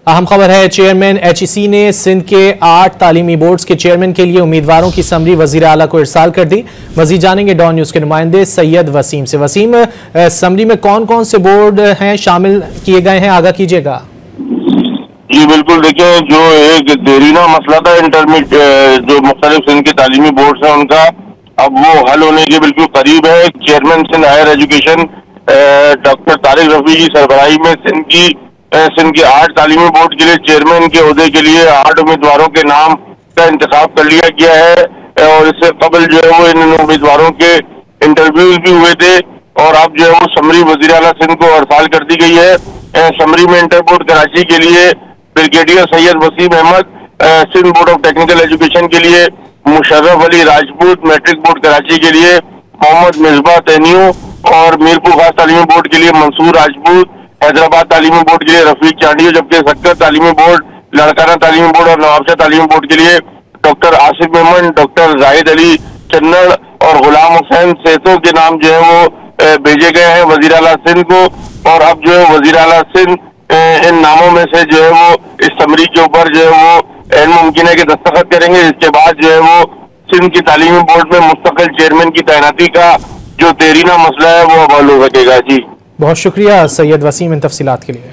अहम खबर है, चेयरमैन HEC ने सिंध के 8 तालीमी बोर्ड्स के चेयरमैन के लिए उम्मीदवारों की समरी वजीर आला को इरसाल कर दी। मजीद जानेंगे डॉन न्यूज के नुमाइंदे सैयद वसीम से। वसीम, समरी में कौन कौन से बोर्ड हैं शामिल किए गए हैं, आगाह कीजिएगा। जी बिल्कुल, देखिए जो एक देरीना मसला था इंटरमीडिएट जो मुख्तलिफ सिंध के तालीमी बोर्ड है उनका, अब वो हल होने के बिल्कुल करीब है। Chairman Sindh higher education doctor Tariq Rafi की सरबराही में सिंध के 8 तालीमी बोर्ड के लिए चेयरमैन के ओहदे के लिए 8 उम्मीदवारों के नाम का इंतखाब कर लिया गया है और इससे कबल जो है वो इन उम्मीदवारों के इंटरव्यूज भी हुए थे और अब जो है वो समरी वजीर आला सिंध को अरसाल कर दी गई है। समरी में इंटर बोर्ड कराची के लिए brigadier Syed Waseem Ahmed, Sindh board of technical education के लिए मुशर्रफ अली राजपूत, मैट्रिक बोर्ड कराची के लिए मोहम्मद मिसबा तैनियो और मीरपुर खास तालीमी बोर्ड के लिए मंसूर राजपूत, हैदराबाद तालीमी बोर्ड के लिए रफीक चांडियो, जबकि सक्कर तालीमी बोर्ड, लड़काना तालीमी बोर्ड और नवाबशाह तालीमी बोर्ड के लिए डॉक्टर आसिफ मेमन, डॉक्टर जाहिद अली चन्नड़ और गुलाम हुसैन सेतो के नाम जो है वो भेजे गए हैं वजीर आला सिंध को। और अब जो है वजीर आला सिंध इन नामों में से जो है वो इस समरी के ऊपर जो है वो मुमकिन है कि दस्तखत करेंगे। इसके बाद जो है वो सिंध की तालीमी बोर्ड में मुस्तकिल चेयरमैन की तैनाती का जो देरीना मसला है वो हल हो सकेगा। जी बहुत शुक्रिया सैयद वसीम इन तफसीलात के लिए।